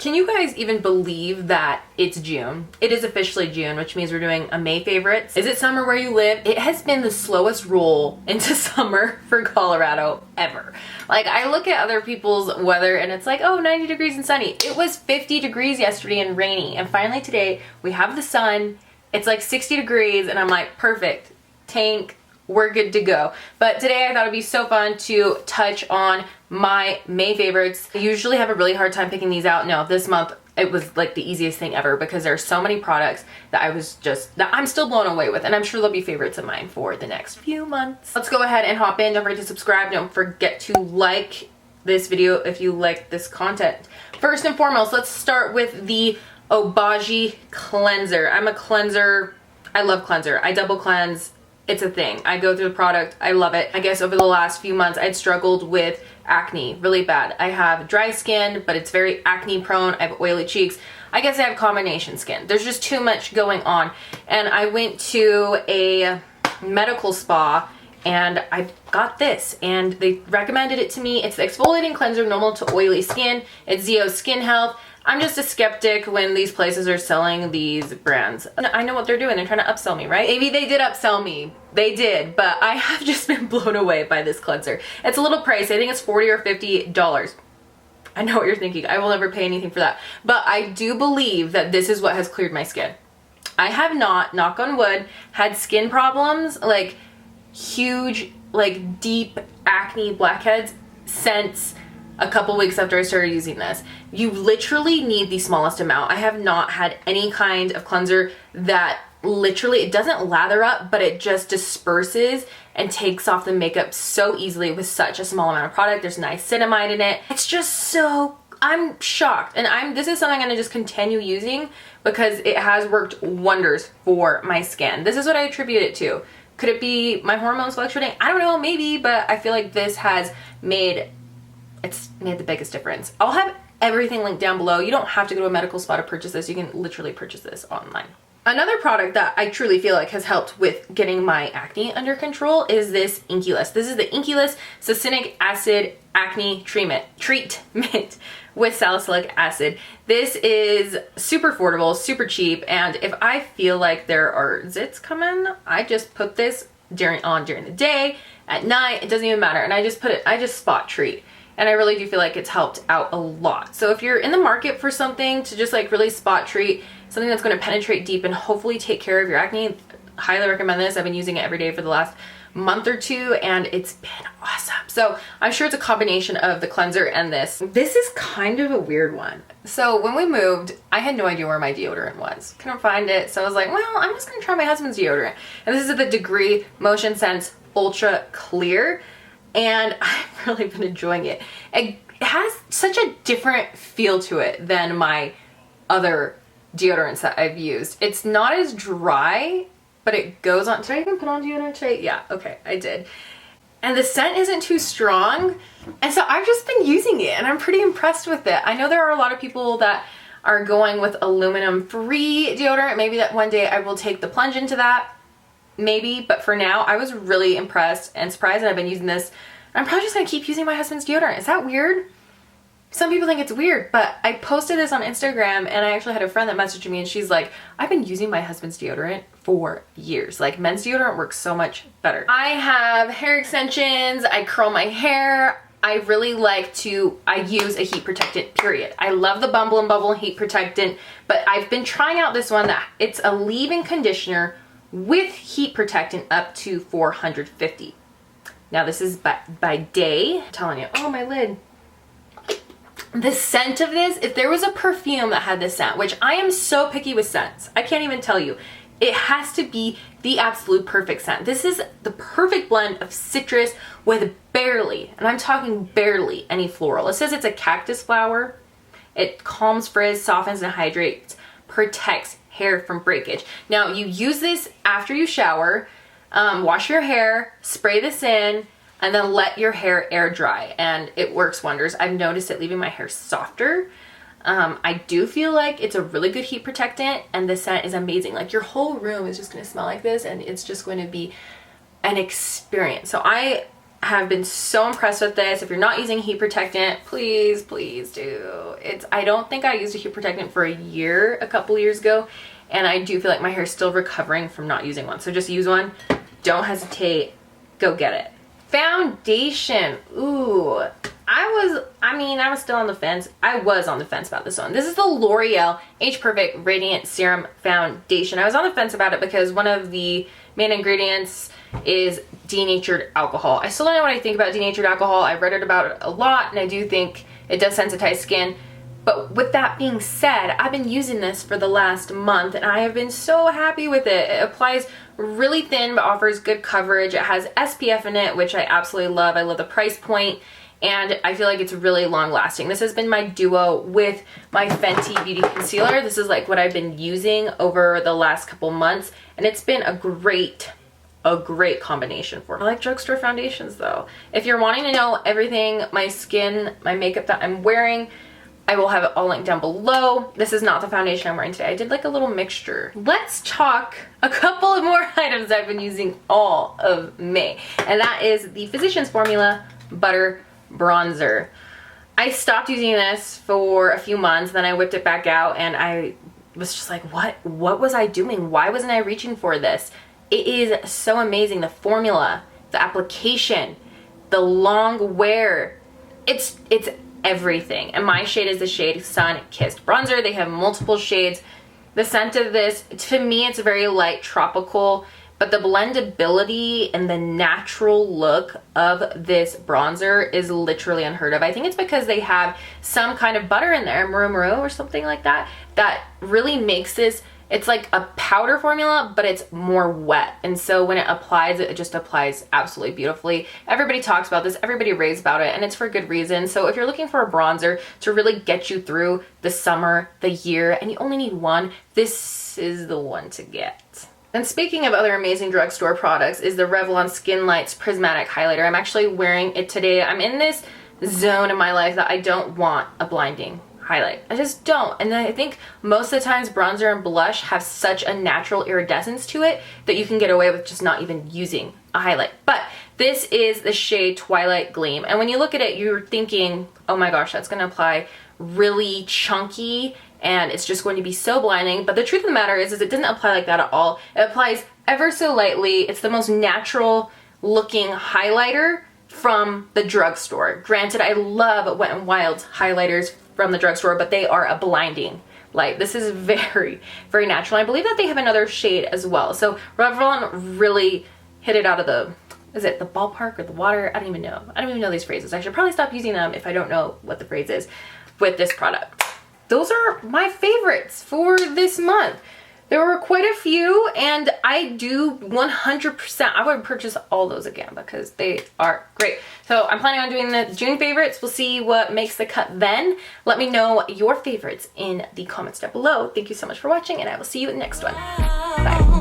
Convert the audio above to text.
Can you guys even believe that it's June? It is officially June, which means we're doing a May favorites. Is it summer where you live? It has been the slowest roll into summer for Colorado ever. Like, I look at other people's weather and it's like, oh, 90 degrees and sunny. It was 50 degrees yesterday and rainy. And finally today we have the sun. It's like 60 degrees and I'm like, perfect, tank, we're good to go. But today I thought it'd be so fun to touch on my May favorites. I usually have a really hard time picking these out. No, this month it was like the easiest thing ever because there are so many products that I'm still blown away with, and I'm sure they'll be favorites of mine for the next few months. Let's go ahead and hop in. Don't forget to subscribe. Don't forget to like this video if you like this content. First and foremost, let's start with the Obagi cleanser. I'm a cleanser. I love cleanser. I double cleanse. It's a thing. I go through the product. I love it. I guess over the last few months, I'd struggled with acne really bad. I have dry skin, but it's very acne prone. I have oily cheeks. I guess I have combination skin. There's just too much going on. And I went to a medical spa and I got this and they recommended it to me. It's the exfoliating cleanser normal to oily skin. It's Zeo Skin Health. I'm just a skeptic when these places are selling these brands. I know what they're doing. They're trying to upsell me, right? Maybe they did upsell me. They did, but I have just been blown away by this cleanser. It's a little pricey. I think it's $40 or $50. I know what you're thinking. I will never pay anything for that. But I do believe that this is what has cleared my skin. I have not, knock on wood, had skin problems, like huge, like deep acne blackheads since a couple weeks after I started using this. You literally need the smallest amount. I have not had any kind of cleanser that literally, it doesn't lather up, but it just disperses and takes off the makeup so easily with such a small amount of product. There's niacinamide in it. It's just so, I'm shocked. And this is something I'm gonna just continue using because it has worked wonders for my skin. This is what I attribute it to. Could it be my hormones fluctuating? I don't know, maybe, but I feel like this has it's made the biggest difference. I'll have everything linked down below. You don't have to go to a medical spa to purchase this. You can literally purchase this online. Another product that I truly feel like has helped with getting my acne under control is this INKEY List. This is the INKEY List Succinic Acid Acne Treatment with salicylic acid. This is super affordable, super cheap, and if I feel like there are zits coming, I just put this during the day, at night, it doesn't even matter. And I just spot treat. And I really do feel like it's helped out a lot. So if you're in the market for something to just like really spot treat, something that's going to penetrate deep and hopefully take care of your acne, highly recommend this. I've been using it every day for the last month or two and it's been awesome. So I'm sure it's a combination of the cleanser and this. This is kind of a weird one. So when we moved, I had no idea where my deodorant was. Couldn't find it. So I was like, well, I'm just going to try my husband's deodorant. And this is the Degree Motion Sense Ultra Clear. And I've really been enjoying it. It has such a different feel to it than my other deodorants that I've used. It's not as dry, but it goes on. Did I even put on deodorant today? Yeah, okay, I did. And the scent isn't too strong. And so I've just been using it and I'm pretty impressed with it. I know there are a lot of people that are going with aluminum-free deodorant. Maybe that one day I will take the plunge into that. Maybe, but for now, I was really impressed and surprised, and I've been using this. I'm probably just gonna keep using my husband's deodorant. Is that weird? Some people think it's weird, but I posted this on Instagram and I actually had a friend that messaged me and she's like, I've been using my husband's deodorant for years. Like, men's deodorant works so much better. I have hair extensions, I curl my hair. I really like I use a heat protectant, period. I love the Bumble and Bubble heat protectant, but I've been trying out this one that it's a leave-in conditioner with heat protectant up to 450. Now this is by day. I'm telling you, oh my lid. The scent of this, if there was a perfume that had this scent, which I am so picky with scents, I can't even tell you, it has to be the absolute perfect scent. This is the perfect blend of citrus with barely, and I'm talking barely, any floral. It says it's a cactus flower. It calms, frizz, softens, and hydrates, protects hair from breakage. Now you use this after you shower, wash your hair, spray this in, and then let your hair air dry, and it works wonders. I've noticed it leaving my hair softer. I do feel like it's a really good heat protectant, and the scent is amazing. Like, your whole room is just going to smell like this, and it's just going to be an experience. So I have been so impressed with this. If you're not using heat protectant, please, please do. I don't think I used a heat protectant for a couple years ago, and I do feel like my hair is still recovering from not using one. So just use one. Don't hesitate. Go get it. Foundation. Ooh. I was still on the fence. I was on the fence about this one. This is the L'Oreal Age Perfect Radiant Serum Foundation. I was on the fence about it because one of the main ingredients is denatured alcohol. I still don't know what I think about denatured alcohol. I've read about it a lot, and I do think it does sensitize skin. But with that being said, I've been using this for the last month, and I have been so happy with it. It applies really thin but offers good coverage. It has SPF in it, which I absolutely love. I love the price point, and I feel like it's really long lasting. This has been my duo with my Fenty Beauty Concealer. This is like what I've been using over the last couple months, and it's been a great combination for me. I like drugstore foundations though. If you're wanting to know everything, my skin, my makeup that I'm wearing, I will have it all linked down below. This is not the foundation I'm wearing today. I did like a little mixture. Let's talk a couple of more items I've been using all of May, and that is the Physicians Formula Butter Bronzer. I stopped using this for a few months, then I whipped it back out, and I was just like, what was I doing? Why wasn't I reaching for this? It is so amazing. The formula, the application, the long wear, it's everything. And my shade is the shade Sun Kissed Bronzer. They have multiple shades. The scent of this, to me, it's very light tropical, but the blendability and the natural look of this bronzer is literally unheard of. I think it's because they have some kind of butter in there, Muru or something like that, that really makes this, it's like a powder formula, but it's more wet. And so when it applies, it just applies absolutely beautifully. Everybody talks about this, everybody raves about it, and it's for good reason. So if you're looking for a bronzer to really get you through the summer, the year, and you only need one, this is the one to get. And speaking of other amazing drugstore products is the Revlon Skin Lights Prismatic Highlighter. I'm actually wearing it today. I'm in this zone in my life that I don't want a blinding highlight. I just don't. And then I think most of the times bronzer and blush have such a natural iridescence to it that you can get away with just not even using a highlight. But this is the shade Twilight Gleam. And when you look at it, you're thinking, oh my gosh, that's going to apply really chunky and it's just going to be so blinding. But the truth of the matter is it doesn't apply like that at all. It applies ever so lightly. It's the most natural looking highlighter from the drugstore. Granted, I love Wet n Wild's highlighters from the drugstore, but they are a blinding light. This is very, very natural. I believe that they have another shade as well. So Revlon really hit it out of the, is it the ballpark or the water? I don't even know. I don't even know these phrases. I should probably stop using them if I don't know what the phrase is with this product. Those are my favorites for this month. There were quite a few, and I do 100%, I would purchase all those again because they are great. So I'm planning on doing the June favorites. We'll see what makes the cut then. Let me know your favorites in the comments down below. Thank you so much for watching, and I will see you in the next one. Bye.